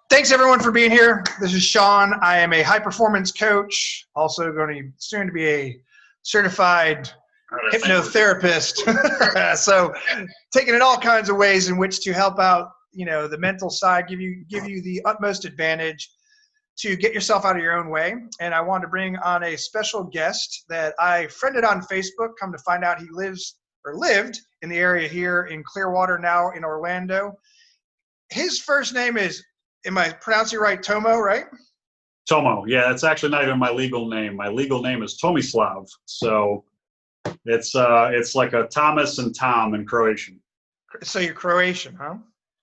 Thanks everyone for being here. This is Shawn. I am a high performance coach, also soon to be a certified hypnotherapist. So taking it all kinds of ways in which to help out, the mental side, give you the utmost advantage to get yourself out of your own way. And I wanted to bring on a special guest that I friended on Facebook. Come to find out he lived in the area here in Clearwater, now in Orlando. His first name is, am I pronouncing it right, Tomo, right? Tomo, yeah, it's actually not even my legal name. My legal name is Tomislav, so it's like a Thomas and Tom in Croatian. So you're Croatian, huh?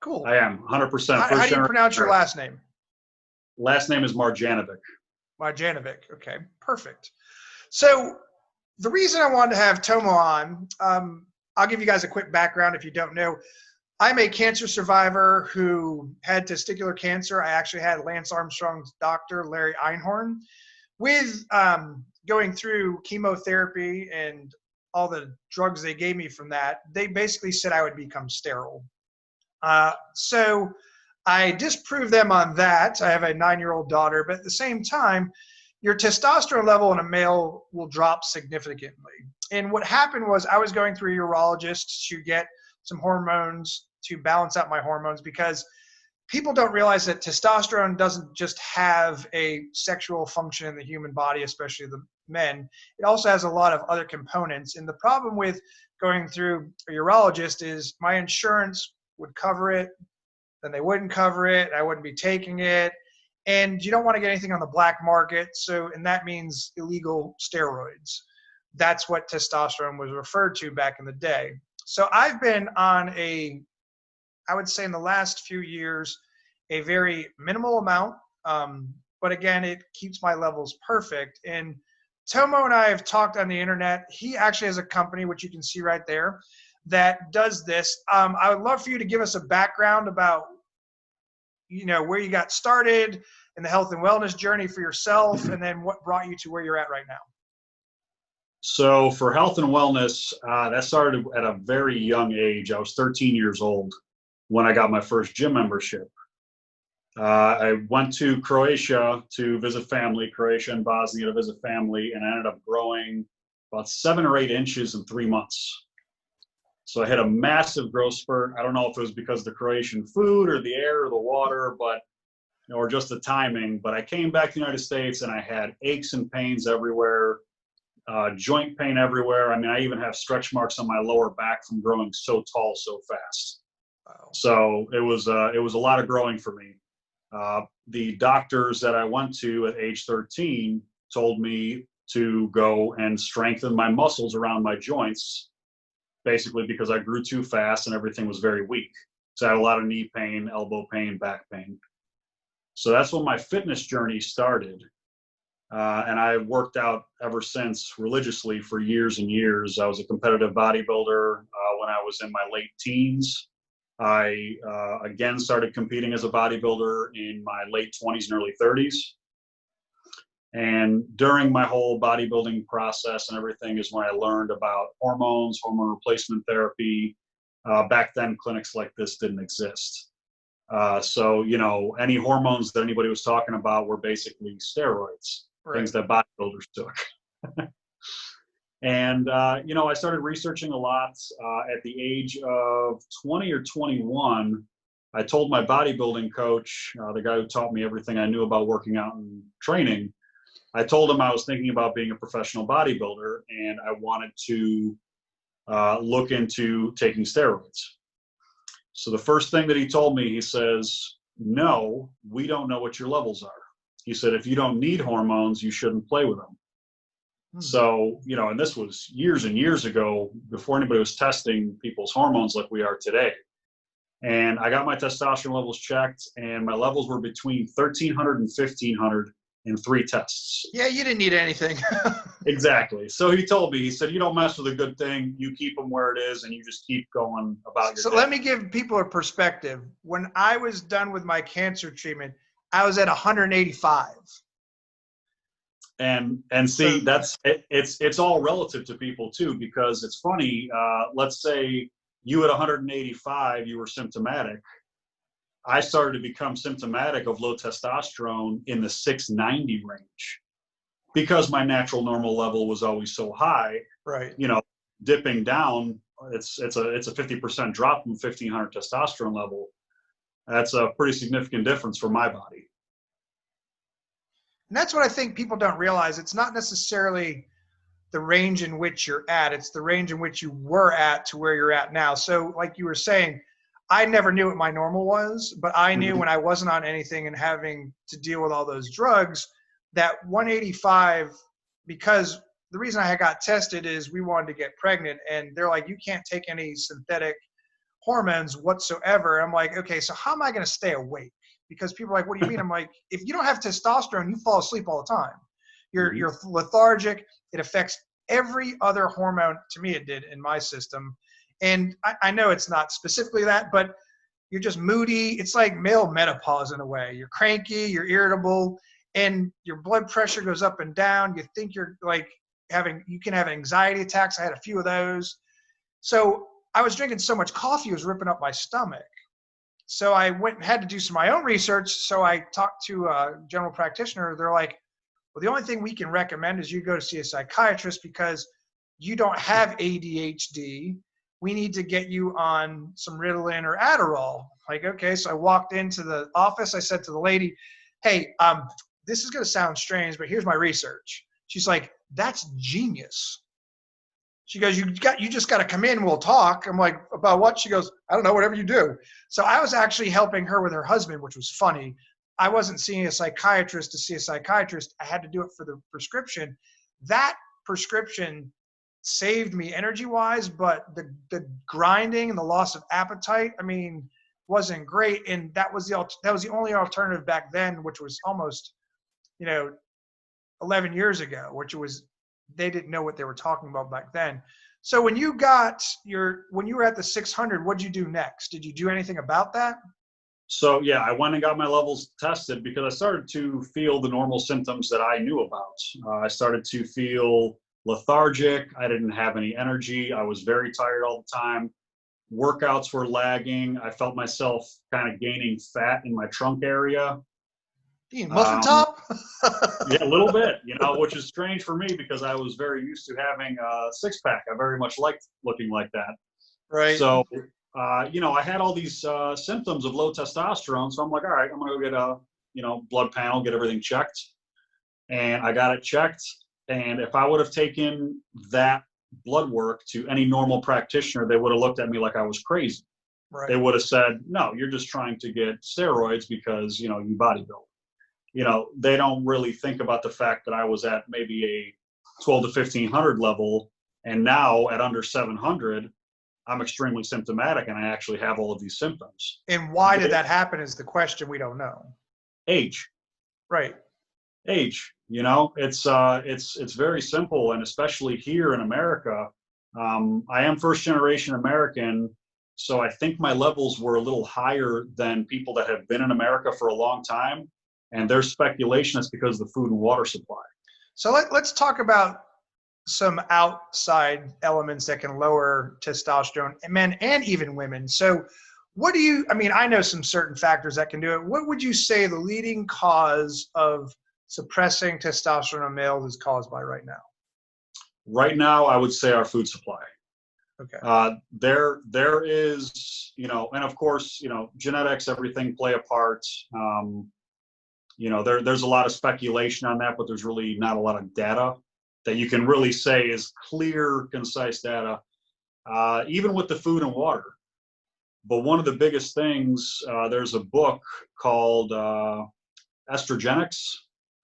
Cool. I am 100%. How do you pronounce your last name? Last name is Marjanovic. Marjanovic. Okay, perfect. So the reason I wanted to have Tomo on, I'll give you guys a quick background if you don't know. I'm a cancer survivor who had testicular cancer. I actually had Lance Armstrong's doctor, Larry Einhorn, with going through chemotherapy and all the drugs they gave me from that. They basically said I would become sterile. So I disproved them on that. I have a 9-year-old daughter, but at the same time, your testosterone level in a male will drop significantly. And what happened was I was going through a urologist to get some hormones to balance out my hormones, because people don't realize that testosterone doesn't just have a sexual function in the human body, especially the men. It also has a lot of other components. And the problem with going through a urologist is my insurance would cover it, then they wouldn't cover it, I wouldn't be taking it. And you don't want to get anything on the black market. And that means illegal steroids. That's what testosterone was referred to back in the day. So I've been on I would say in the last few years, a very minimal amount. But again, it keeps my levels perfect. And Tomo and I have talked on the internet. He actually has a company, which you can see right there, that does this. I would love for you to give us a background about, where you got started in the health and wellness journey for yourself, and then what brought you to where you're at right now. So for health and wellness, that started at a very young age. I was 13 years old when I got my first gym membership. I went to Croatia to visit family, Croatia and Bosnia to visit family, and I ended up growing about 7 or 8 inches in 3 months. So I had a massive growth spurt. I don't know if it was because of the Croatian food or the air or the water, or just the timing. But I came back to the United States and I had aches and pains everywhere, joint pain everywhere. I mean, I even have stretch marks on my lower back from growing so tall so fast. Wow. So it was a lot of growing for me. The doctors that I went to at age 13 told me to go and strengthen my muscles around my joints, basically because I grew too fast and everything was very weak. So I had a lot of knee pain, elbow pain, back pain. So that's when my fitness journey started. And I worked out ever since religiously for years and years. I was a competitive bodybuilder when I was in my late teens. I again started competing as a bodybuilder in my late 20s and early 30s. And during my whole bodybuilding process and everything is when I learned about hormones, hormone replacement therapy. Back then, clinics like this didn't exist. So, any hormones that anybody was talking about were basically steroids, right? Things that bodybuilders took. And, I started researching a lot. At the age of 20 or 21, I told my bodybuilding coach, the guy who taught me everything I knew about working out and training, I told him I was thinking about being a professional bodybuilder and I wanted to look into taking steroids. So the first thing that he told me, he says, no, we don't know what your levels are. He said, if you don't need hormones, you shouldn't play with them. So, and this was years and years ago before anybody was testing people's hormones like we are today. And I got my testosterone levels checked and my levels were between 1,300 and 1,500 in 3 tests. Yeah, you didn't need anything. Exactly. So he told me, he said, you don't mess with a good thing. You keep them where it is and you just keep going about your So day. Let me give people a perspective. When I was done with my cancer treatment, I was at 185. And see, it's all relative to people too, because it's funny. Let's say you at 185, you were symptomatic. I started to become symptomatic of low testosterone in the 690 range because my natural normal level was always so high. Right. You know, dipping down, it's a 50% drop from 1500 testosterone level. That's a pretty significant difference for my body. And that's what I think people don't realize. It's not necessarily the range in which you're at. It's the range in which you were at to where you're at now. So like you were saying, I never knew what my normal was, but I knew when I wasn't on anything and having to deal with all those drugs, that 185, because the reason I got tested is we wanted to get pregnant, and they're like, you can't take any synthetic hormones whatsoever. I'm like, okay, so how am I going to stay awake? Because people are like, what do you mean? I'm like, if you don't have testosterone, you fall asleep all the time. You're lethargic. It affects every other hormone. To me, it did in my system. And I know it's not specifically that, but you're just moody. It's like male menopause in a way. You're cranky, you're irritable, and your blood pressure goes up and down. You think you're like you can have anxiety attacks. I had a few of those. So I was drinking so much coffee, it was ripping up my stomach. So I went and had to do some of my own research. So I talked to a general practitioner. They're like, well, the only thing we can recommend is you go to see a psychiatrist because you don't have ADHD. We need to get you on some Ritalin or Adderall. Like, okay. So I walked into the office. I said to the lady, hey, this is going to sound strange, but here's my research. She's like, that's genius. She goes, you just got to come in. We'll talk. I'm like, about what? She goes, I don't know, whatever you do. So I was actually helping her with her husband, which was funny. I wasn't seeing a psychiatrist to see a psychiatrist. I had to do it for the prescription. That prescription saved me energy-wise, but the grinding and the loss of appetite, I mean, wasn't great. And that was the only alternative back then, which was almost, 11 years ago, which was, they didn't know what they were talking about back then. So when you were at the 600, what'd you do next? Did you do anything about that? So yeah, I went and got my levels tested because I started to feel the normal symptoms that I knew about. I started to feel lethargic. I didn't have any energy. I was very tired all the time. Workouts were lagging. I felt myself kind of gaining fat in my trunk area. Muffin top? Yeah, a little bit, which is strange for me because I was very used to having a six-pack. I very much liked looking like that. Right. So, I had all these symptoms of low testosterone. So I'm like, all right, I'm going to go get a, blood panel, get everything checked. And I got it checked. And if I would have taken that blood work to any normal practitioner, they would have looked at me like I was crazy. Right. They would have said, no, you're just trying to get steroids because, you bodybuild. They don't really think about the fact that I was at maybe a 12 to 1500 level. And now at under 700, I'm extremely symptomatic and I actually have all of these symptoms. And why did that happen is the question we don't know. Age. Right. Age. It's very simple. And especially here in America, I am first generation American. So I think my levels were a little higher than people that have been in America for a long time. And there's speculation it's because of the food and water supply. So let's talk about some outside elements that can lower testosterone in men and even women. So I know some certain factors that can do it. What would you say the leading cause of suppressing testosterone in males is caused by right now? Right now, I would say our food supply. Okay. There is, and of course, genetics, everything play a part. There's a lot of speculation on that, but there's really not a lot of data that you can really say is clear, concise data, even with the food and water. But one of the biggest things, there's a book called Estrogenics.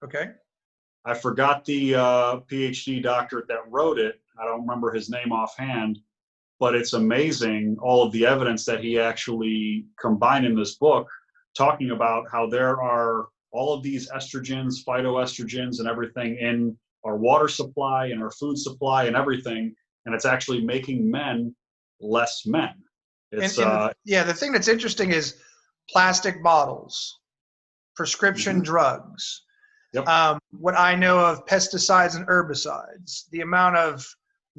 Okay. I forgot the PhD doctorate that wrote it. I don't remember his name offhand, but it's amazing all of the evidence that he actually combined in this book, talking about how there are all of these estrogens, phytoestrogens, and everything in our water supply and our food supply and everything, and it's actually making men less men. It's the thing that's interesting is plastic bottles, prescription drugs. Yep. What I know of pesticides and herbicides, the amount of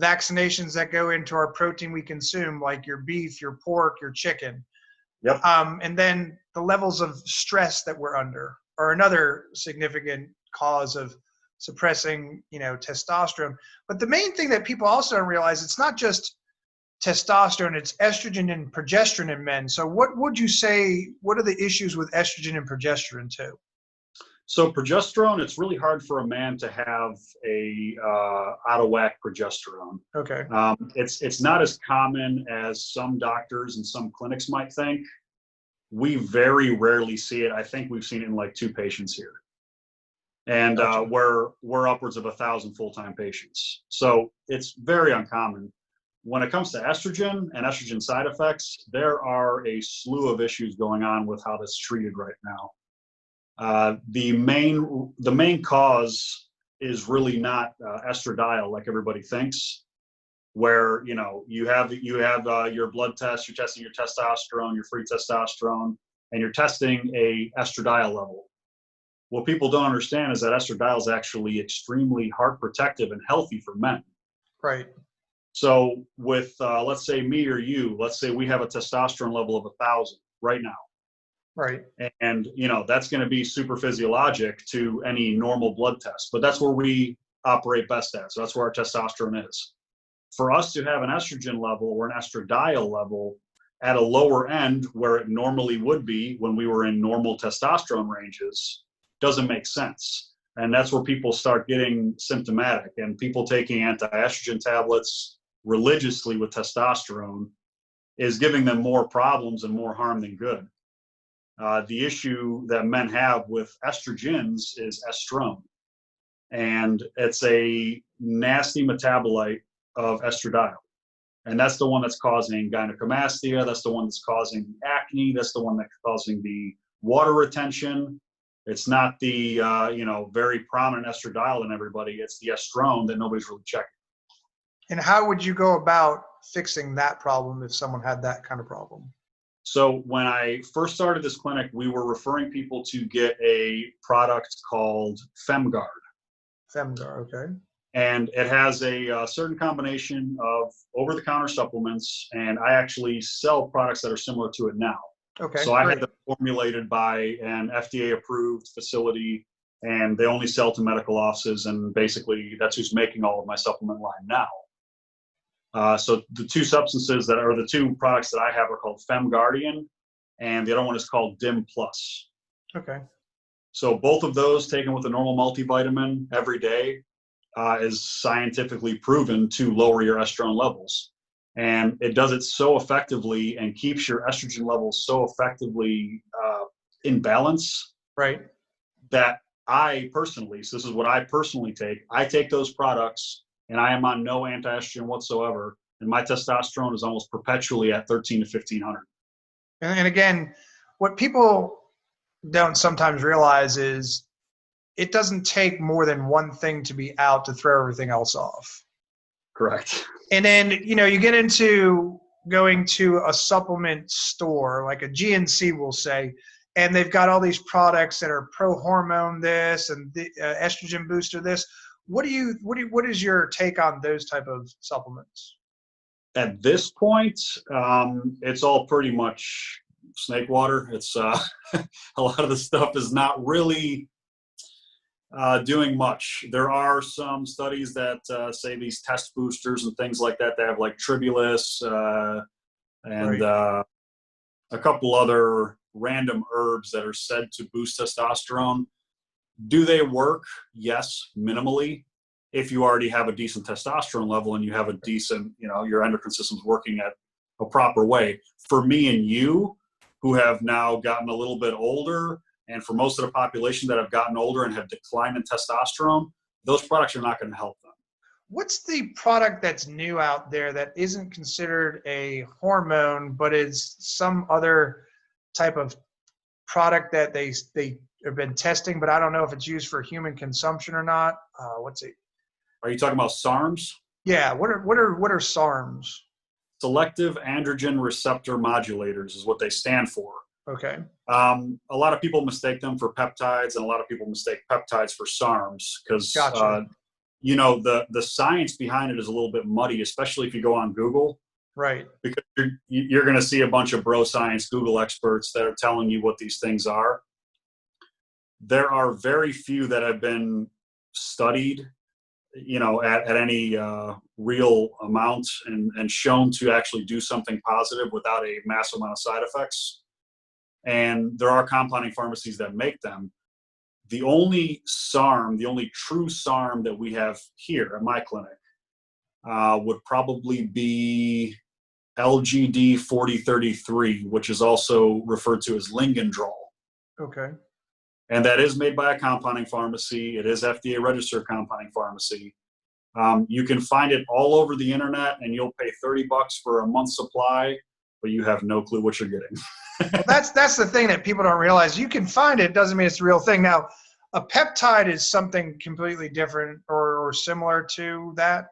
vaccinations that go into our protein we consume, like your beef, your pork, your chicken. Yep. And then the levels of stress that we're under are another significant cause of suppressing, testosterone. But the main thing that people also don't realize, it's not just testosterone, it's estrogen and progesterone in men. So what would you say, what are the issues with estrogen and progesterone too? So progesterone, it's really hard for a man to have a out of whack progesterone. Okay. It's not as common as some doctors and some clinics might think. We very rarely see it. I think we've seen it in like 2 patients here. And Gotcha. we're upwards of 1,000 full-time patients. So it's very uncommon. When it comes to estrogen and estrogen side effects, there are a slew of issues going on with how that's treated right now. The main cause is really not estradiol like everybody thinks, where you have your blood test, you're testing your testosterone, your free testosterone, and you're testing a estradiol level. What people don't understand is that estradiol is actually extremely heart protective and healthy for men. Right. So with let's say me or you, let's say we have a testosterone level of 1,000 right now. Right. And that's going to be super physiologic to any normal blood test, but that's where we operate best at. So that's where our testosterone is. For us to have an estrogen level or an estradiol level at a lower end where it normally would be when we were in normal testosterone ranges doesn't make sense. And that's where people start getting symptomatic, and people taking anti-estrogen tablets religiously with testosterone is giving them more problems and more harm than good. The issue that men have with estrogens is estrone, and it's a nasty metabolite of estradiol. And that's the one that's causing gynecomastia. That's the one that's causing the acne. That's the one that's causing the water retention. It's not the, very prominent estradiol in everybody. It's the estrone that nobody's really checking. And how would you go about fixing that problem if someone had that kind of problem? So when I first started this clinic, we were referring people to get a product called FemGuard. FemGuard, okay. And it has a certain combination of over-the-counter supplements, and I actually sell products that are similar to it now. Okay. So I had them formulated by an FDA-approved facility, and they only sell to medical offices, and basically that's who's making all of my supplement line now. So the 2 substances that are the 2 products that I have are called FemGuardian, and the other one is called Dim Plus. Okay. So both of those taken with a normal multivitamin every day is scientifically proven to lower your estrone levels. And it does it so effectively and keeps your estrogen levels so effectively in balance. Right. That I personally, so this is what I personally take, I take those products and I am on no anti-estrogen whatsoever, and my testosterone is almost perpetually at 13 to 1500. And again, what people don't sometimes realize is it doesn't take more than one thing to be out to throw everything else off. Correct. And then, you get into going to a supplement store, like a GNC will say, and they've got all these products that are pro-hormone this and the estrogen booster this. What is your take on those type of supplements? At this point, it's all pretty much snake water. It's a lot of the stuff is not really doing much. There are some studies that say these test boosters and things like that, they have like tribulus and right. A couple other random herbs that are said to boost testosterone. Do they work? Yes, minimally. If you already have a decent testosterone level and you have a decent, your endocrine system's working at a proper way. For me and you, who have now gotten a little bit older, and for most of the population that have gotten older and have declined in testosterone, those products are not going to help them. What's the product that's new out there that isn't considered a hormone, but is some other type of product that they have been testing, but I don't know if it's used for human consumption or not? What's it? Are you talking about SARMs? Yeah. What are SARMs? Selective androgen receptor modulators is what they stand for. Okay. A lot of people mistake them for peptides, and a lot of people mistake peptides for SARMs because, Gotcha. the science behind it is a little bit muddy, especially if you go on Google. Right. because you're going to see a bunch of bro science Google experts that are telling you what these things are. There are very few that have been studied, at any real amount and shown to actually do something positive without a massive amount of side effects. And there are compounding pharmacies that make them. The only SARM, the only true SARM that we have here at my clinic would probably be LGD 4033, which is also referred to as Lingendrol. Okay. And that is made by a compounding pharmacy. It is FDA registered compounding pharmacy. You can find it all over the internet, and you'll pay $30 for a month's supply, but you have no clue what you're getting. Well, that's the thing that people don't realize. You can find it, doesn't mean it's the real thing. Now, a peptide is something completely different or similar to that.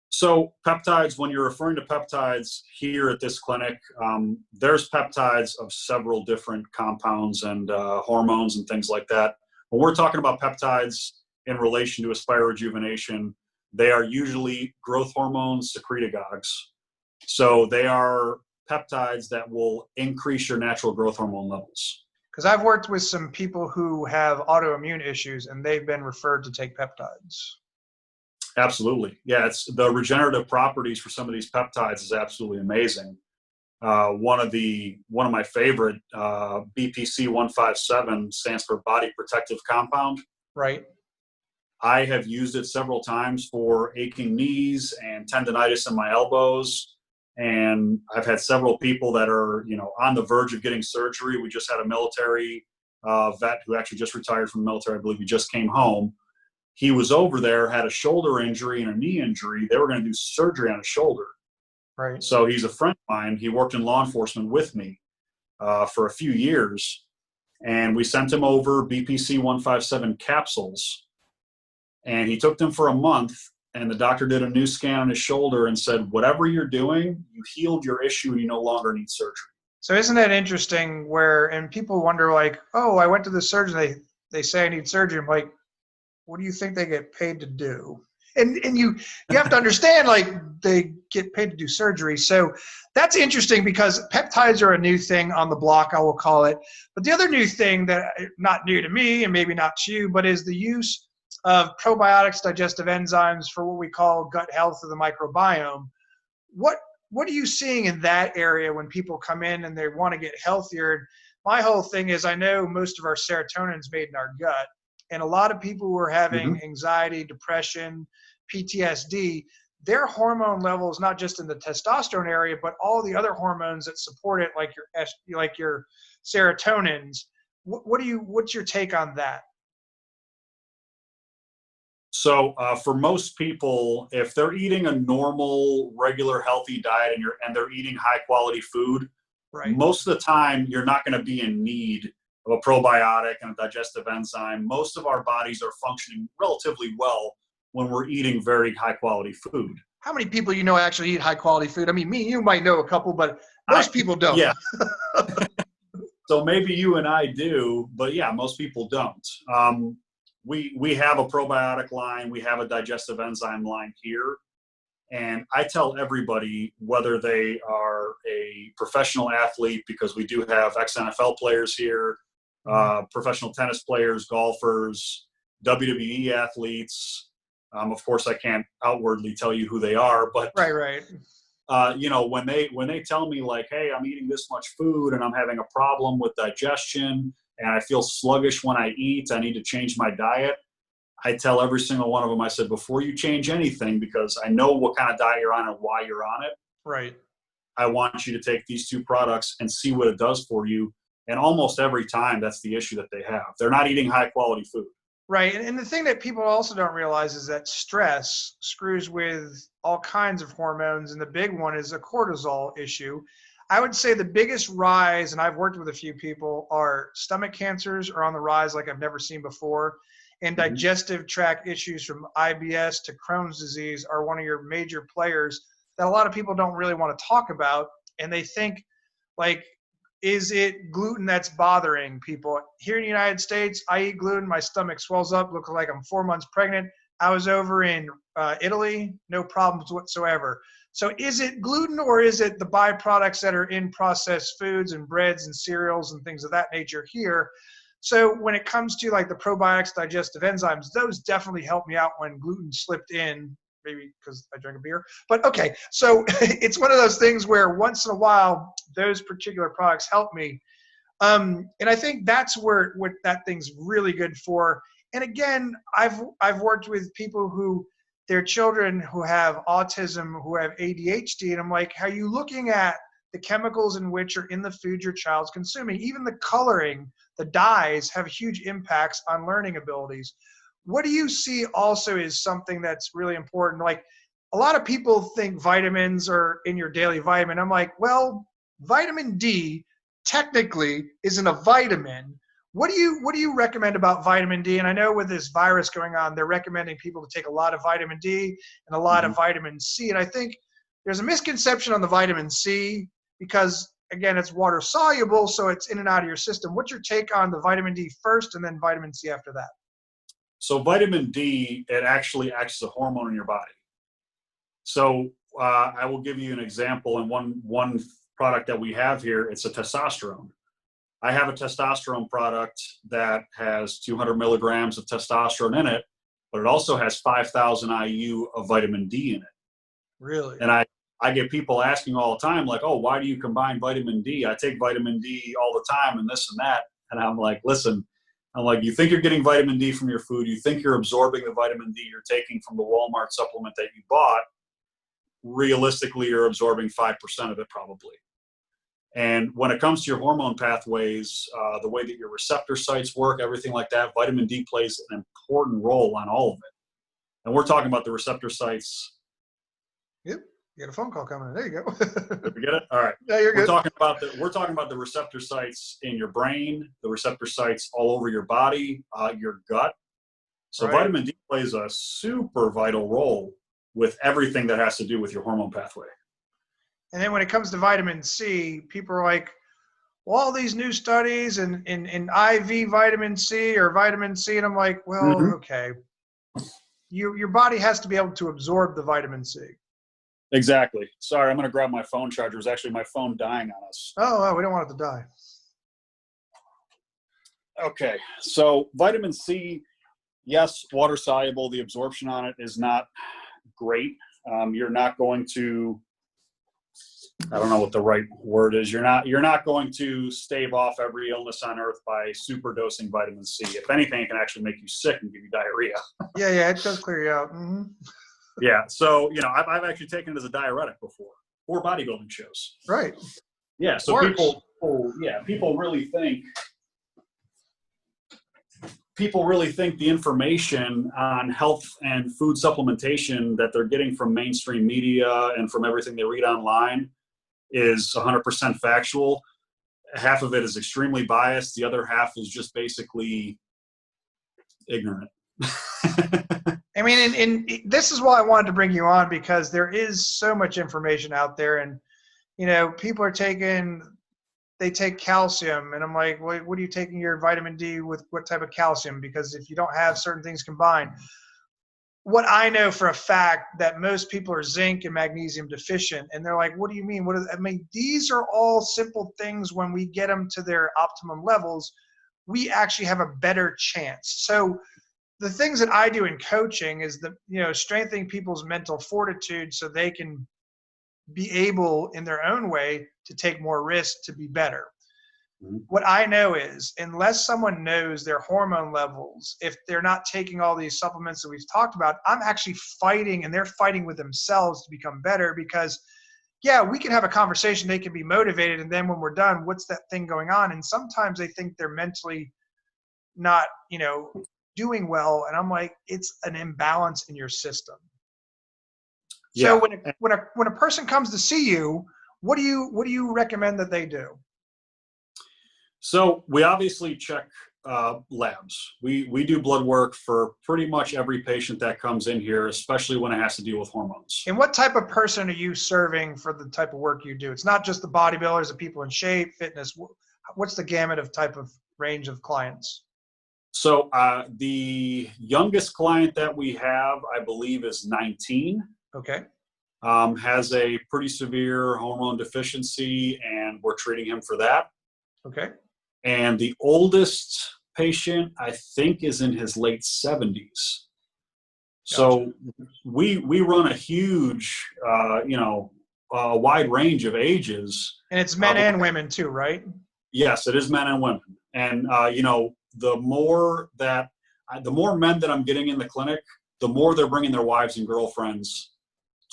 So peptides, when you're referring to peptides here at this clinic, there's peptides of several different compounds and hormones and things like that. When we're talking about peptides in relation to aspirorejuvenation, they are usually growth hormones, secretagogues. So they are peptides that will increase your natural growth hormone levels. Because I've worked with some people who have autoimmune issues, and they've been referred to take peptides. Absolutely. Yeah, it's the regenerative properties for some of these peptides is absolutely amazing. One of my favorite, BPC 157, stands for body protective compound. Right. I have used it several times for aching knees and tendonitis in my elbows. And I've had several people that are, on the verge of getting surgery. We just had a military vet who actually just retired from the military. I believe he just came home. He was over there, had a shoulder injury and a knee injury. They were going to do surgery on his shoulder. Right. So he's a friend of mine. He worked in law enforcement with me for a few years. And we sent him over BPC 157 capsules. And he took them for a month. And the doctor did a new scan on his shoulder and said, whatever you're doing, you healed your issue and you no longer need surgery. So isn't that interesting and people wonder like, oh, I went to the surgeon. They say I need surgery. I'm like, what do you think they get paid to do? And you have to understand, like, they get paid to do surgery. So that's interesting because peptides are a new thing on the block, I will call it. But the other new thing that, not new to me and maybe not to you, but is the use of probiotics, digestive enzymes for what we call gut health of the microbiome. What are you seeing in that area when people come in and they want to get healthier? My whole thing is I know most of our serotonin is made in our gut. And a lot of people who are having anxiety, depression, PTSD, their hormone levels, not just in the testosterone area, but all the other hormones that support it, like your serotonins. What's your take on that? So for most people, if they're eating a normal, regular, healthy diet and they're eating high quality food, right, most of the time you're not going to be in need of a probiotic and a digestive enzyme. Most of our bodies are functioning relatively well when we're eating very high quality food. How many people actually eat high quality food? I mean, you might know a couple, but most people don't. Yeah. So maybe you and I do, but yeah, most people don't. We have a probiotic line. We have a digestive enzyme line here. And I tell everybody, whether they are a professional athlete, because we do have ex-NFL players here, professional tennis players, golfers, WWE athletes. Of course, I can't outwardly tell you who they are, but right. When they tell me like, hey, I'm eating this much food and I'm having a problem with digestion and I feel sluggish when I eat, I need to change my diet. I tell every single one of them, I said, before you change anything, because I know what kind of diet you're on and why you're on it. Right. I want you to take these two products and see what it does for you. And almost every time, that's the issue that they have. They're not eating high quality food. Right. And the thing that people also don't realize is that stress screws with all kinds of hormones. And the big one is a cortisol issue. I would say the biggest rise, and I've worked with a few people, are stomach cancers are on the rise like I've never seen before. And digestive tract issues from IBS to Crohn's disease are one of your major players that a lot of people don't really want to talk about. And they think, like, is it gluten that's bothering people? Here in the United States, I eat gluten, my stomach swells up, looks like I'm 4 months pregnant. I was over in Italy, no problems whatsoever. So is it gluten or is it the byproducts that are in processed foods and breads and cereals and things of that nature here? So when it comes to like the probiotics, digestive enzymes, those definitely help me out when gluten slipped in, maybe because I drank a beer. But okay, so it's one of those things where once in a while, those particular products help me. And I think that's where what that thing's really good for. And again, I've worked with people who their children who have autism, who have ADHD, and I'm like, are you looking at the chemicals in which are in the food your child's consuming? Even the coloring, the dyes have huge impacts on learning abilities. What do you see also is something that's really important? Like a lot of people think vitamins are in your daily vitamin. I'm like, well, vitamin D technically isn't a vitamin. What do you recommend about vitamin D? And I know with this virus going on, they're recommending people to take a lot of vitamin D and a lot of vitamin C. And I think there's a misconception on the vitamin C because, again, it's water soluble, so it's in and out of your system. What's your take on the vitamin D first and then vitamin C after that? So vitamin D, it actually acts as a hormone in your body. So I will give you an example. And one product that we have here, it's a testosterone. I have a testosterone product that has 200 milligrams of testosterone in it, but it also has 5,000 IU of vitamin D in it. Really? And I get people asking all the time, like, oh, why do you combine vitamin D? I take vitamin D all the time and this and that. And I'm like, listen, you think you're getting vitamin D from your food. You think you're absorbing the vitamin D you're taking from the Walmart supplement that you bought. Realistically, you're absorbing 5% of it probably. And when it comes to your hormone pathways, the way that your receptor sites work, everything like that, vitamin D plays an important role on all of it. And we're talking about the receptor sites. Yep. You got a phone call coming in. There you go. Did we get it? All right. Yeah, you're good. We're talking about the receptor sites in your brain, the receptor sites all over your body, your gut. So Right. vitamin D plays a super vital role with everything that has to do with your hormone pathway. And then when it comes to vitamin C, people are like, well, all these new studies and in IV vitamin C or vitamin C. And I'm like, well, okay. Your body has to be able to absorb the vitamin C. Exactly. Sorry, I'm going to grab my phone charger. It's actually my phone dying on us. Oh, we don't want it to die. Okay. So vitamin C, yes, water soluble. The absorption on it is not great. You're not going to, I don't know what the right word is. You're not going to stave off every illness on earth by super dosing vitamin C. If anything, it can actually make you sick and give you diarrhea. Yeah, it does clear you out. Mm-hmm. Yeah. So, I've actually taken it as a diuretic before for bodybuilding shows. Right. Yeah. So people really think the information on health and food supplementation that they're getting from mainstream media and from everything they read online is 100% factual. Half of it is extremely biased. The other half is just basically ignorant. I mean, and this is why I wanted to bring you on, because there is so much information out there, and people are they take calcium, and I'm like, what are you taking your vitamin D with? What type of calcium? Because if you don't have certain things combined, what I know for a fact that most people are zinc and magnesium deficient, and they're like, what do you mean? These are all simple things. When we get them to their optimum levels, we actually have a better chance. So the things that I do in coaching is strengthening people's mental fortitude so they can be able in their own way to take more risk to be better. Mm-hmm. What I know is unless someone knows their hormone levels, if they're not taking all these supplements that we've talked about, I'm actually fighting, and they're fighting with themselves to become better, because we can have a conversation, they can be motivated, and then when we're done, what's that thing going on? And sometimes they think they're mentally not, doing well, and I'm like, it's an imbalance in your system. So when a person comes to see you, what do you recommend that they do? So we obviously check labs. We do blood work for pretty much every patient that comes in here, especially when it has to deal with hormones. And what type of person are you serving for the type of work you do? It's not just the bodybuilders, the people in shape, fitness. What's the gamut of type of range of clients? So the youngest client that we have, I believe, is 19. Okay. has a pretty severe hormone deficiency, and we're treating him for that. Okay. And the oldest patient, I think, is in his late 70s. So we run a huge, a wide range of ages. And it's men and women too, right? Yes, it is men and women. And, the more men that I'm getting in the clinic, the more they're bringing their wives and girlfriends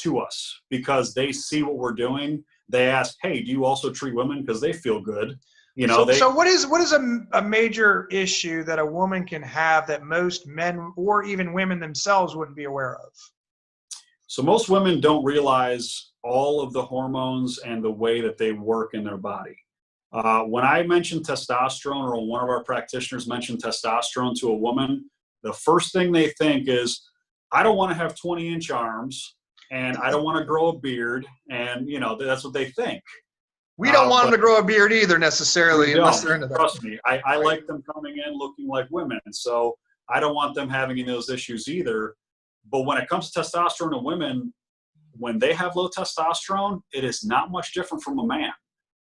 to us because they see what we're doing. They ask, hey, do you also treat women? Because they feel good. So what is a major issue that a woman can have that most men or even women themselves wouldn't be aware of? So most women don't realize all of the hormones and the way that they work in their body. When I mention testosterone, or one of our practitioners mentioned testosterone to a woman, the first thing they think is, I don't want to have 20-inch arms, and I don't want to grow a beard, and that's what they think. We don't want them to grow a beard either necessarily, unless they're into that. Trust me, I like them coming in looking like women, so I don't want them having those issues either. But when it comes to testosterone in women, when they have low testosterone, it is not much different from a man.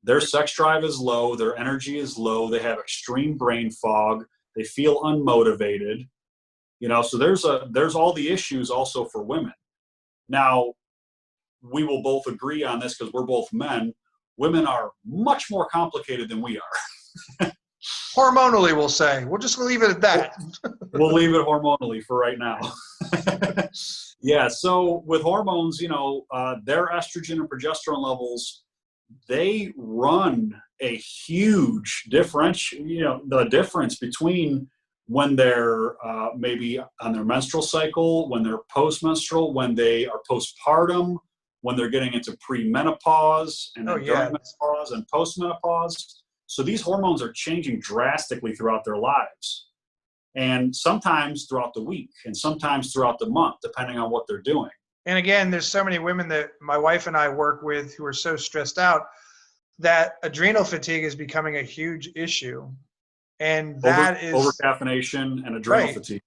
Their sex drive is low, their energy is low, they have extreme brain fog, they feel unmotivated. So there's all the issues also for women. Now, we will both agree on this because we're both men. Women are much more complicated than we are. Hormonally, we'll say. We'll just leave it at that. We'll leave it hormonally for right now. Yeah, so with hormones, their estrogen and progesterone levels, they run a huge the difference between when they're maybe on their menstrual cycle, when they're postmenstrual, when they are postpartum, when they're getting into premenopause, and then during menopause and postmenopause. So these hormones are changing drastically throughout their lives, and sometimes throughout the week, and sometimes throughout the month, depending on what they're doing. And again, there's so many women that my wife and I work with who are so stressed out that adrenal fatigue is becoming a huge issue. And that is overcaffeination and adrenal fatigue.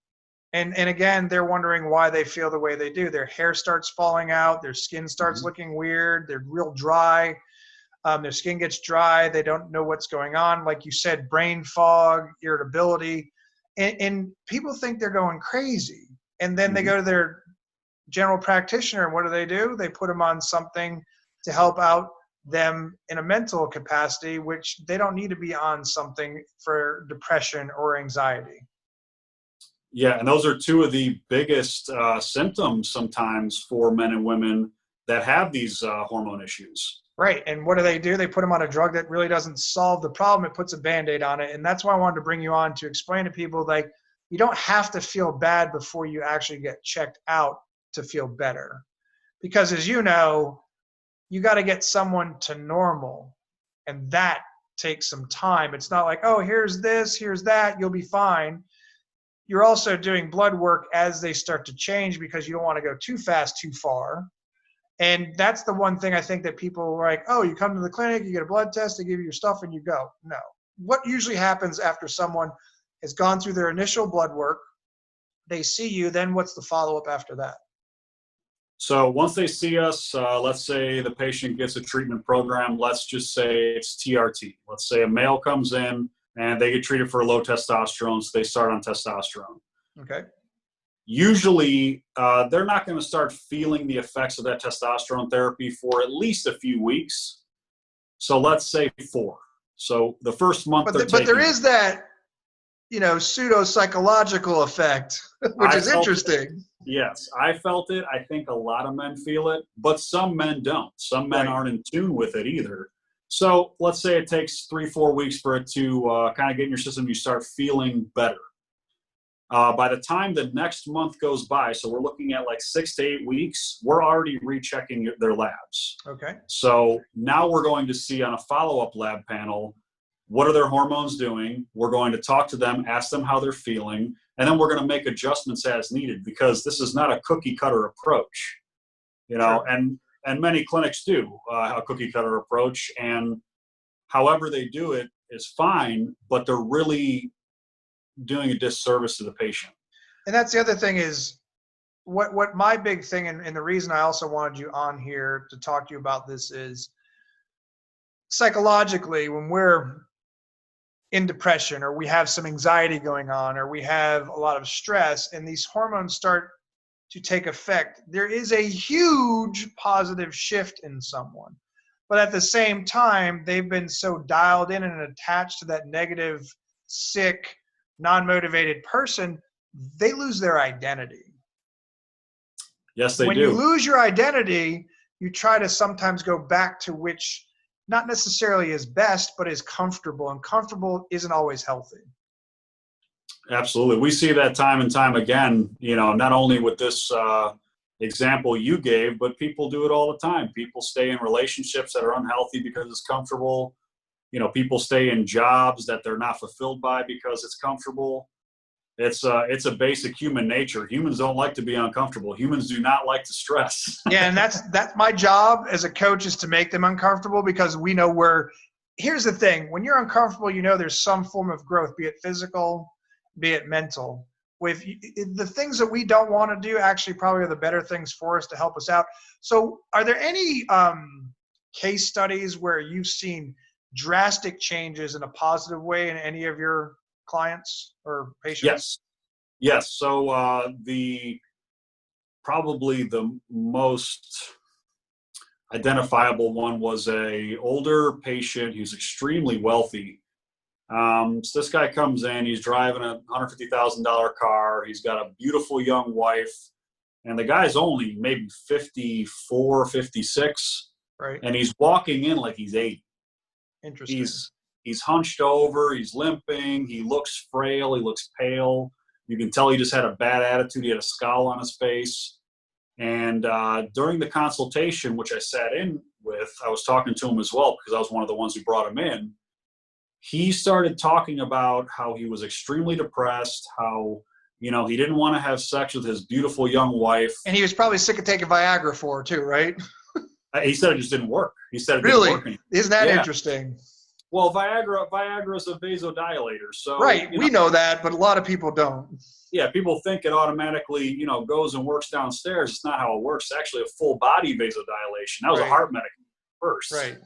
And again, they're wondering why they feel the way they do. Their hair starts falling out. Their skin starts looking weird. They're real dry. Their skin gets dry. They don't know what's going on. Like you said, brain fog, irritability. And people think they're going crazy. And then they go to their general practitioner, and what do? They put them on something to help out them in a mental capacity, which they don't need to be on something for depression or anxiety. Yeah, and those are two of the biggest symptoms sometimes for men and women that have these hormone issues. Right, and what do? They put them on a drug that really doesn't solve the problem. It puts a Band-Aid on it, and that's why I wanted to bring you on to explain to people, like, you don't have to feel bad before you actually get checked out to feel better. Because as you know, you got to get someone to normal, and that takes some time. It's not like, oh, here's this, here's that, you'll be fine. You're also doing blood work as they start to change because you don't want to go too fast, too far. And that's the one thing I think that people are like, oh, you come to the clinic, you get a blood test, they give you your stuff, and you go. No. What usually happens after someone has gone through their initial blood work, they see you, then what's the follow-up after that? So once they see us, let's say the patient gets a treatment program, let's just say it's TRT. Let's say a male comes in and they get treated for low testosterone, so they start on testosterone. Okay. Usually, they're not going to start feeling the effects of that testosterone therapy for at least a few weeks. So let's say 4. So the first month but there is that, pseudo-psychological effect, which is interesting. Yes, I felt it. I think a lot of men feel it, but some men don't. Some men aren't in tune with it either. So let's say it takes 3-4 weeks for it to kind of get in your system. You start feeling better. By the time the next month goes by, so we're looking at like 6 to 8 weeks, we're already rechecking their labs. Okay. So now we're going to see on a follow-up lab panel, what are their hormones doing? We're going to talk to them, ask them how they're feeling, and then we're going to make adjustments as needed, because this is not a cookie cutter approach, Sure. and many clinics do a cookie cutter approach, and however they do it is fine, but they're really doing a disservice to the patient. And that's the other thing is, what my big thing, and the reason I also wanted you on here to talk to you about this is psychologically, when we're in depression or we have some anxiety going on or we have a lot of stress and these hormones start to take effect, there is a huge positive shift in someone. But at the same time, they've been so dialed in and attached to that negative, sick, non-motivated person, they lose their identity. Yes, they When you do. lose your identity, you try to sometimes go back to which not necessarily is best, but is comfortable. And comfortable isn't always healthy. Absolutely. We see that time and time again, not only with this example you gave, but people do it all the time. People stay in relationships that are unhealthy because it's comfortable. People stay in jobs that they're not fulfilled by because it's comfortable. It's a basic human nature. Humans don't like to be uncomfortable. Humans do not like to stress. Yeah, and that's my job as a coach, is to make them uncomfortable, because we know here's the thing. When you're uncomfortable, there's some form of growth, be it physical, be it mental. With the things that we don't want to do actually probably are the better things for us to help us out. So are there any case studies where you've seen drastic changes in a positive way in any of your clients or patients? Yes. So probably the most identifiable one was a older patient. He was extremely wealthy. So this guy comes in, he's driving a $150,000 car. He's got a beautiful young wife, and the guy's only maybe 54, 56. Right. And he's walking in like he's 80. Interesting. He's hunched over, he's limping, he looks frail, he looks pale. You can tell he just had a bad attitude. He had a scowl on his face. And during the consultation, which I sat in with, I was talking to him as well because I was one of the ones who brought him in. He started talking about how he was extremely depressed, how, he didn't want to have sex with his beautiful young wife. And he was probably sick of taking Viagra for her too, right? He said it just didn't work. He said it really? didn't work anymore. Isn't that interesting? Well, Viagra is a vasodilator. So right, we know that, but a lot of people don't. Yeah, people think it automatically, goes and works downstairs. It's not how it works. It's actually a full body vasodilation. That was a heart medication first. Right.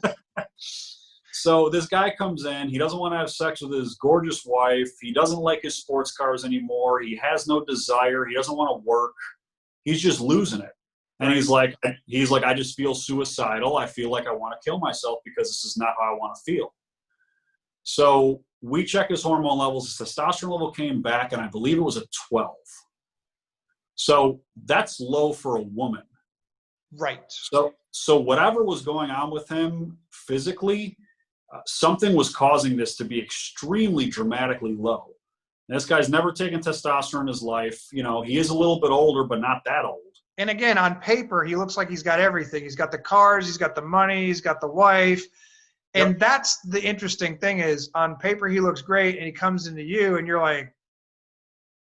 So this guy comes in. He doesn't want to have sex with his gorgeous wife. He doesn't like his sports cars anymore. He has no desire. He doesn't want to work. He's just losing it. And he's like, I just feel suicidal. I feel like I want to kill myself because this is not how I want to feel. So we check his hormone levels. His testosterone level came back, and I believe it was a 12. So that's low for a woman. Right. So whatever was going on with him physically, something was causing this to be extremely dramatically low. And this guy's never taken testosterone in his life. He is a little bit older, but not that old. And again, on paper, he looks like he's got everything. He's got the cars, he's got the money, he's got the wife. And that's the interesting thing, is on paper he looks great, and he comes into you and you're like,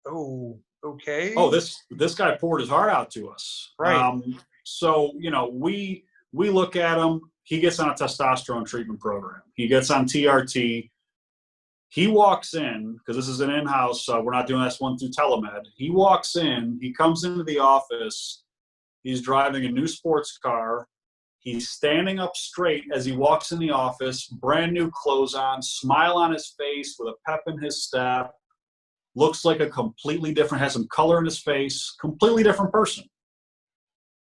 oh, okay. Oh, this guy poured his heart out to us. Right. So, we look at him. He gets on a testosterone treatment program. He gets on TRT. He walks in, because this is an in-house, we're not doing this one through telemed. He walks in, he comes into the office. He's driving a new sports car. He's standing up straight as he walks in the office, brand new clothes on, smile on his face with a pep in his step. Looks like a completely different, has some color in his face, completely different person.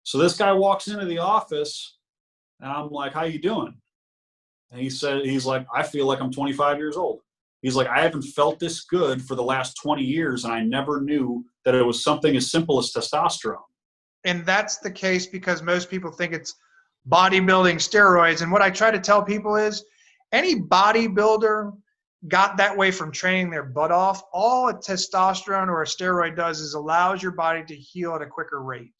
So this guy walks into the office, and I'm like, how you doing? And he's like, I feel like I'm 25 years old. He's like, I haven't felt this good for the last 20 years, and I never knew that it was something as simple as testosterone. And that's the case because most people think it's bodybuilding steroids. And what I try to tell people is, any bodybuilder got that way from training their butt off. All a testosterone or a steroid does is allows your body to heal at a quicker rate.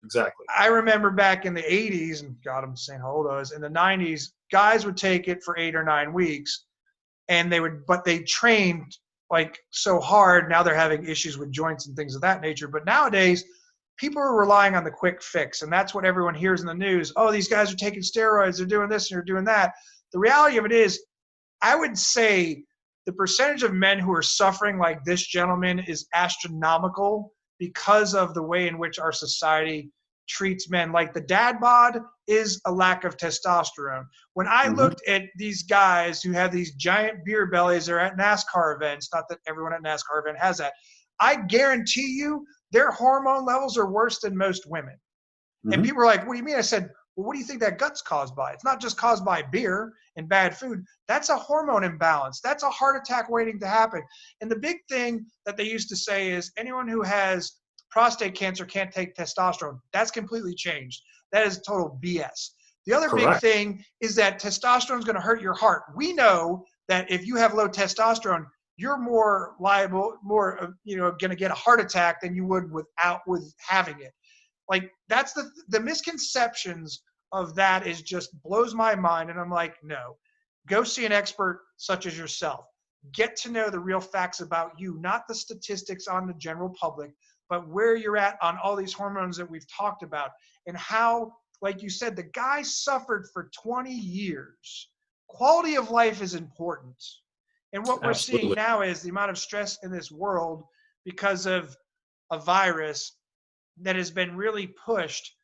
Exactly. I remember back in the 80s, and God, I'm saying how old I was, in the 90s, guys would take it for 8 or 9 weeks, and they trained like so hard. Now they're having issues with joints and things of that nature. But nowadays, people are relying on the quick fix, and that's what everyone hears in the news. Oh, these guys are taking steroids, they're doing this and they're doing that. The reality of it is, I would say the percentage of men who are suffering like this gentleman is astronomical because of the way in which our society treats men. Like the dad bod is a lack of testosterone. When I looked at these guys who have these giant beer bellies, they're at NASCAR events, not that everyone at NASCAR event has that, I guarantee you their hormone levels are worse than most women. And people are like, what do you mean? I said, well, what do you think that gut's caused by? It's not just caused by beer and bad food. That's a hormone imbalance. That's a heart attack waiting to happen. And the big thing that they used to say is anyone who has prostate cancer can't take testosterone. That's completely changed. That is total BS. The other big thing is that testosterone is going to hurt your heart. We know that if you have low testosterone, you're more liable, going to get a heart attack than you would with having it. Like that's the misconceptions of that is just blows my mind. And I'm like, no, go see an expert such as yourself. Get to know the real facts about you, not the statistics on the general public, but where you're at on all these hormones that we've talked about and how, like you said, the guy suffered for 20 years. Quality of life is important. And what we're seeing now is the amount of stress in this world because of a virus that has been really pushed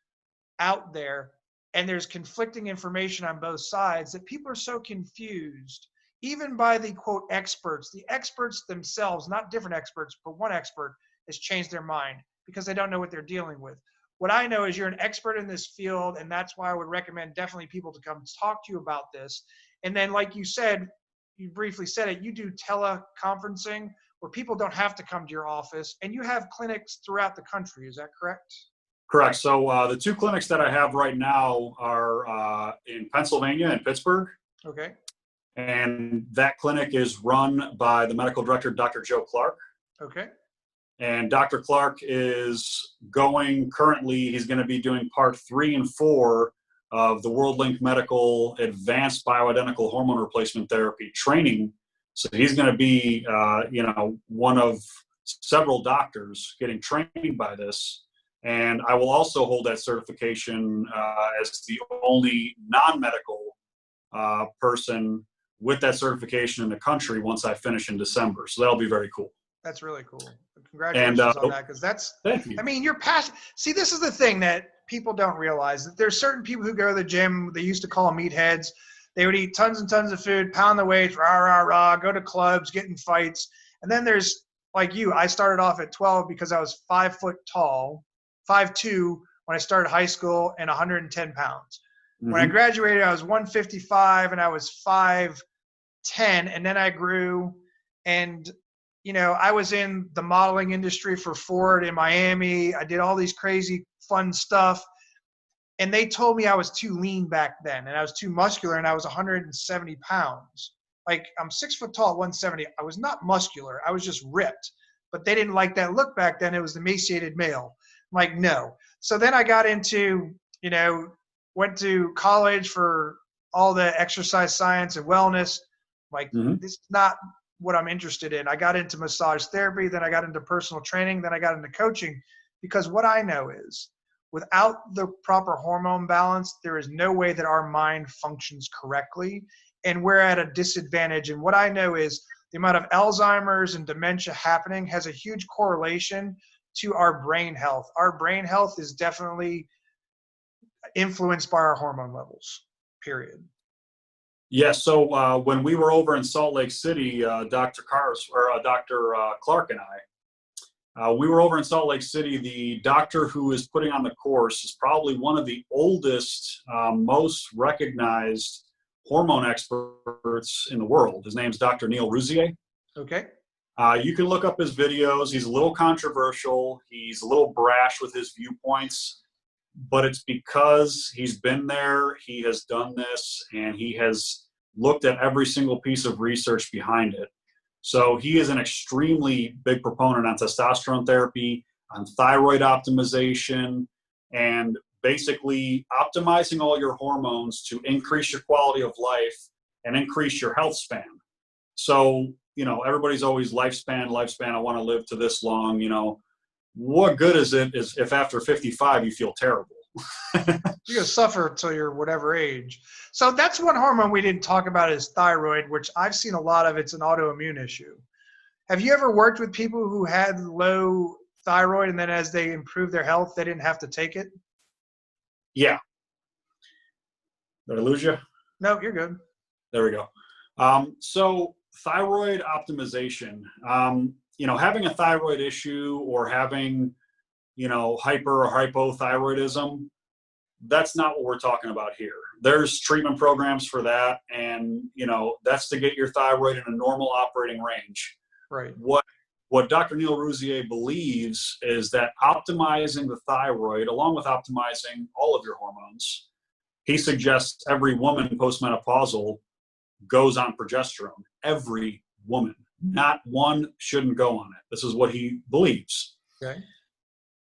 out there. And there's conflicting information on both sides that people are so confused, even by the quote experts. The experts themselves, not different experts, but one expert has changed their mind because they don't know what they're dealing with. What I know is you're an expert in this field, and that's why I would recommend definitely people to come talk to you about this. And then, like you said, you briefly said it, you do teleconferencing where people don't have to come to your office, and you have clinics throughout the country. Is that correct? Correct. So the two clinics that I have right now are in Pennsylvania and Pittsburgh. Okay. And that clinic is run by the medical director, Dr. Joe Clark. Okay. And Dr. Clark is currently, he's going to be doing part 3 and 4 of the WorldLink Medical Advanced Bioidentical Hormone Replacement Therapy training. So he's going to be, one of several doctors getting trained by this. And I will also hold that certification as the only non-medical person with that certification in the country once I finish in December. So that'll be very cool. That's really cool. Congratulations on that, because thank you. I mean, you're passionate. See, this is the thing that people don't realize, that there's certain people who go to the gym, they used to call them meatheads. They would eat tons and tons of food, pound the weights, rah, rah, rah, go to clubs, get in fights. And then there's, like you, I started off at 12 because I was 5 foot tall, 5'2" when I started high school, and 110 pounds. When I graduated, I was 155 and I was 5'10", and then I grew. And I was in the modeling industry for Ford in Miami. I did all these crazy fun stuff. And they told me I was too lean back then and I was too muscular, and I was 170 pounds. Like, I'm 6 foot tall at 170. I was not muscular. I was just ripped. But they didn't like that look back then. It was the emaciated male. I'm like, no. So then I got into, went to college for all the exercise science and wellness. Like, this is not what I'm interested in. I got into massage therapy, then I got into personal training, then I got into coaching, because what I know is without the proper hormone balance, there is no way that our mind functions correctly, and we're at a disadvantage. And what I know is the amount of Alzheimer's and dementia happening has a huge correlation to our brain health. Our brain health is definitely influenced by our hormone levels, period. Yeah, so when we were over in Salt Lake City, Dr. Clark and I, we were over in Salt Lake City. The doctor who is putting on the course is probably one of the oldest, most recognized hormone experts in the world. His name's Dr. Neil Rouzier. Okay. You can look up his videos. He's a little controversial. He's a little brash with his viewpoints. But it's because he's been there, he has done this, and he has looked at every single piece of research behind it. So he is an extremely big proponent on testosterone therapy, on thyroid optimization, and basically optimizing all your hormones to increase your quality of life and increase your health span. So, everybody's always lifespan, I want to live to this long, What good is it if after 55 you feel terrible? You're going to suffer until you're whatever age. So that's one hormone we didn't talk about is thyroid, which I've seen a lot of. It's an autoimmune issue. Have you ever worked with people who had low thyroid, and then as they improve their health, they didn't have to take it? Yeah. Did I lose you? No, you're good. There we go. So thyroid optimization, having a thyroid issue or having, hyper or hypothyroidism, that's not what we're talking about here. There's treatment programs for that. And, that's to get your thyroid in a normal operating range. Right. What Dr. Neil Rouzier believes is that optimizing the thyroid, along with optimizing all of your hormones, he suggests every woman postmenopausal goes on progesterone. Every woman. Not one shouldn't go on it. This is what he believes. Okay.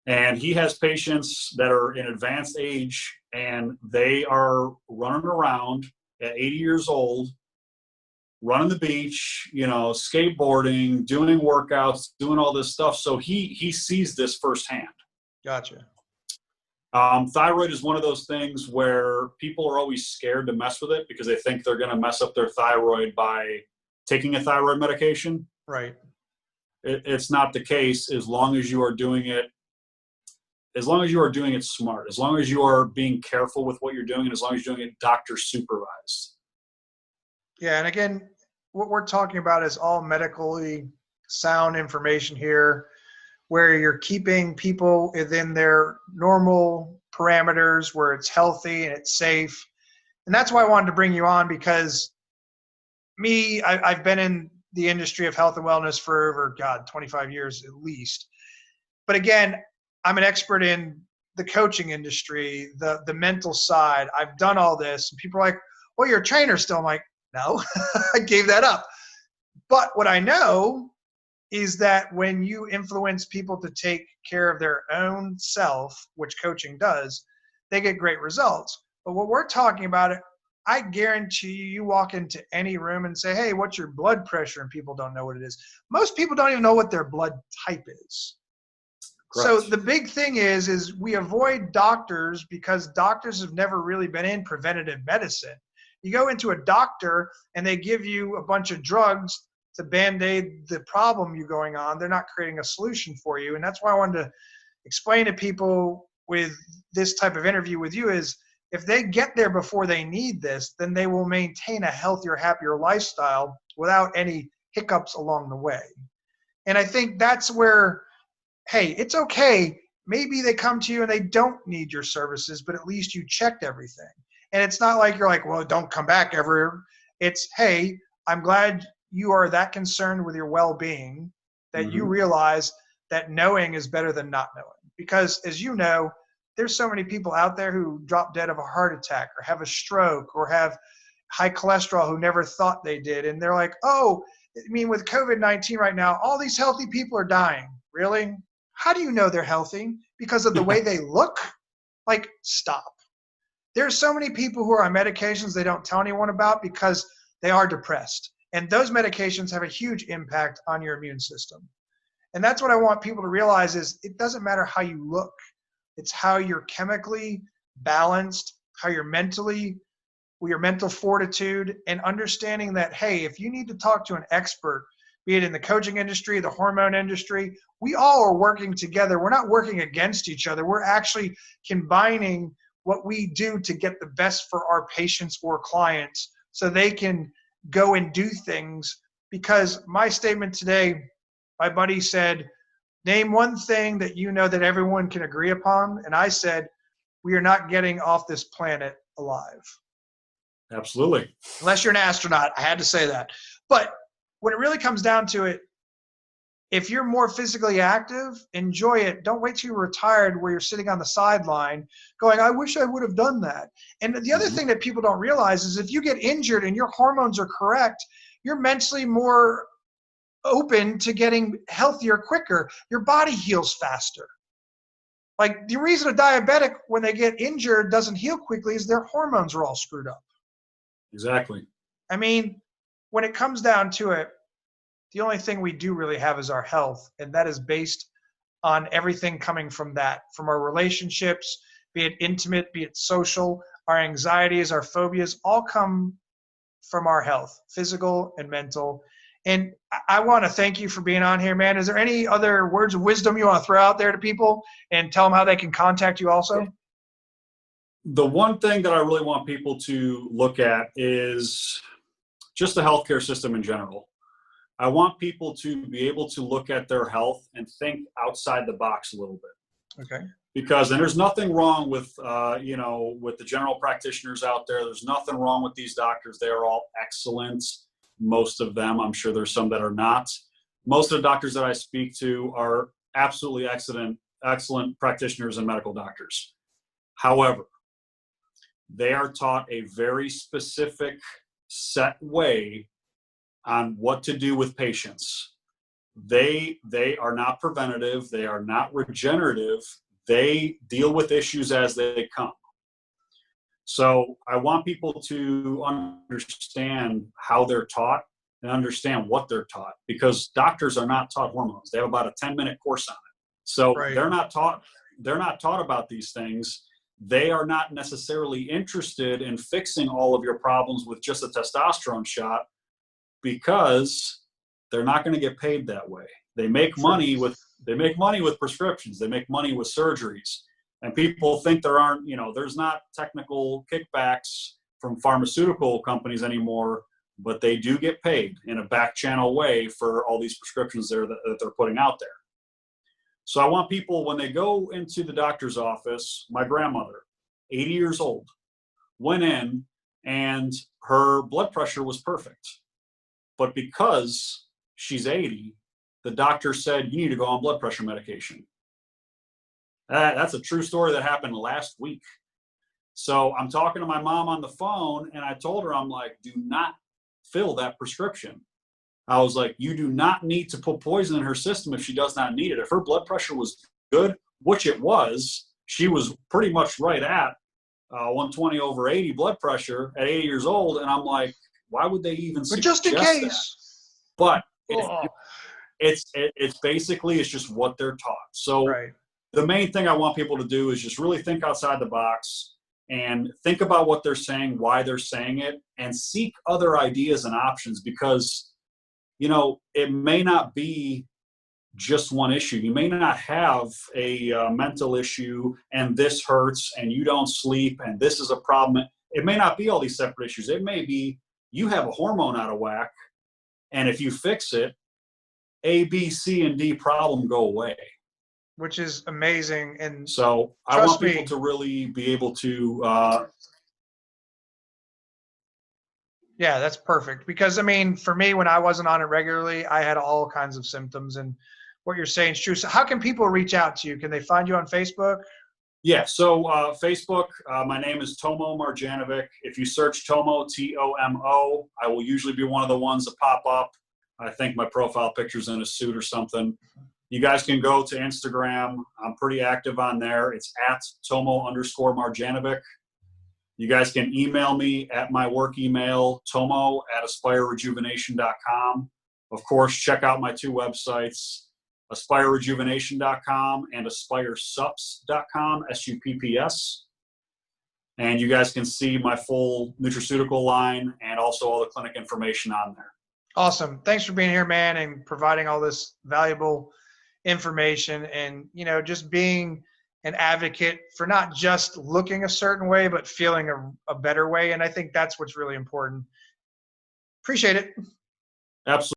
And he has patients that are in advanced age and they are running around at 80 years old, running the beach, skateboarding, doing workouts, doing all this stuff. So he sees this firsthand. Gotcha. Thyroid is one of those things where people are always scared to mess with it because they think they're going to mess up their thyroid by taking a thyroid medication. Right. It's not the case as long as you are doing it. As long as you are doing it smart, as long as you are being careful with what you're doing, and as long as you're doing it doctor supervised. Yeah, and again, what we're talking about is all medically sound information here, where you're keeping people within their normal parameters, where it's healthy and it's safe. And that's why I wanted to bring you on, because I've been in the industry of health and wellness for over, 25 years at least. But again, I'm an expert in the coaching industry, the mental side. I've done all this. And people are like, well, you're a trainer still. I'm like, no, I gave that up. But what I know is that when you influence people to take care of their own self, which coaching does, they get great results. But what we're talking about, I guarantee you walk into any room and say, hey, what's your blood pressure? And people don't know what it is. Most people don't even know what their blood type is. Correct. So the big thing is we avoid doctors because doctors have never really been in preventative medicine. You go into a doctor and they give you a bunch of drugs to band-aid the problem you're going on. They're not creating a solution for you. And that's why I wanted to explain to people with this type of interview with you is if they get there before they need this, then they will maintain a healthier, happier lifestyle without any hiccups along the way. And I think that's where, hey, it's okay. Maybe they come to you and they don't need your services, but at least you checked everything. And it's not like you're like, well, don't come back ever. It's, hey, I'm glad you are that concerned with your well-being that you realize that knowing is better than not knowing. Because as you know, there's so many people out there who drop dead of a heart attack or have a stroke or have high cholesterol who never thought they did. And they're like, oh, I mean, with COVID-19 right now, all these healthy people are dying. Really? How do you know they're healthy? Because of the way they look? Like, stop. There's so many people who are on medications they don't tell anyone about because they are depressed. And those medications have a huge impact on your immune system. And that's what I want people to realize is it doesn't matter how you look. It's how you're chemically balanced, how you're mentally, your mental fortitude, and understanding that, hey, if you need to talk to an expert, be it in the coaching industry, the hormone industry, we all are working together. We're not working against each other. We're actually combining what we do to get the best for our patients or clients so they can go and do things. Because my statement today, my buddy said, name one thing that you know that everyone can agree upon. And I said, we are not getting off this planet alive. Absolutely. Unless you're an astronaut. I had to say that. But when it really comes down to it, if you're more physically active, enjoy it. Don't wait till you're retired where you're sitting on the sideline going, I wish I would have done that. And the other thing that people don't realize is if you get injured and your hormones are correct, you're mentally more open to getting healthier quicker. Your body heals faster. Like the reason a diabetic, when they get injured, doesn't heal quickly is their hormones are all screwed up. Exactly. I mean, when it comes down to it, the only thing we do really have is our health, and that is based on everything coming from that, from our relationships, be it intimate, be it social, our anxieties, our phobias, all come from our health, physical and mental. And I want to thank you for being on here, man. Is there any other words of wisdom you want to throw out there to people and tell them how they can contact you also? The one thing that I really want people to look at is just the healthcare system in general. I want people to be able to look at their health and think outside the box a little bit. Okay. Because, and there's nothing wrong with, with the general practitioners out there. There's nothing wrong with these doctors. They are all excellent. Most of them, I'm sure there's some that are not. Most of the doctors that I speak to are absolutely excellent practitioners and medical doctors. However, they are taught a very specific set way on what to do with patients. They are not preventative. They are not regenerative. They deal with issues as they come. So I want people to understand how they're taught and understand what they're taught, because doctors are not taught hormones. They have about a 10-minute course on it. So Right. they're not taught about these things. They are not necessarily interested in fixing all of your problems with just a testosterone shot, because they're not going to get paid that way. They make money with prescriptions. They make money with surgeries. And people think there's not technical kickbacks from pharmaceutical companies anymore, but they do get paid in a back channel way for all these prescriptions that they're putting out there. So I want people, when they go into the doctor's office, my grandmother, 80 years old, went in and her blood pressure was perfect. But because she's 80, the doctor said, you need to go on blood pressure medication. That's a true story that happened last week. So I'm talking to my mom on the phone, and I told her, I'm like, do not fill that prescription. I was like, you do not need to put poison in her system if she does not need it. If her blood pressure was good, which it was, she was pretty much right at 120 over 80 blood pressure at 80 years old. And I'm like, why would they even suggest just in case that? But it's basically, it's just what they're taught. So right. The main thing I want people to do is just really think outside the box and think about what they're saying, why they're saying it, and seek other ideas and options, because, it may not be just one issue. You may not have a mental issue and this hurts and you don't sleep and this is a problem. It may not be all these separate issues. It may be you have a hormone out of whack, and if you fix it, A, B, C, and D problem go away. Which is amazing. And so I want people to really be able to. Yeah, that's perfect. Because, for me, when I wasn't on it regularly, I had all kinds of symptoms. And what you're saying is true. So how can people reach out to you? Can they find you on Facebook? Yeah, so Facebook, my name is Tomo Marjanovic. If you search Tomo, Tomo, I will usually be one of the ones that pop up. I think my profile picture's in a suit or something. You guys can go to Instagram. I'm pretty active on there. It's at Tomo_Marjanovic. You guys can email me at my work email, tomo@aspirerejuvenation.com. Of course, check out my two websites, aspirerejuvenation.com and aspiresups.com, SUPPS. And you guys can see my full nutraceutical line and also all the clinic information on there. Awesome. Thanks for being here, man, and providing all this valuable information and, just being an advocate for not just looking a certain way, but feeling a better way. And I think that's what's really important. Appreciate it. Absolutely.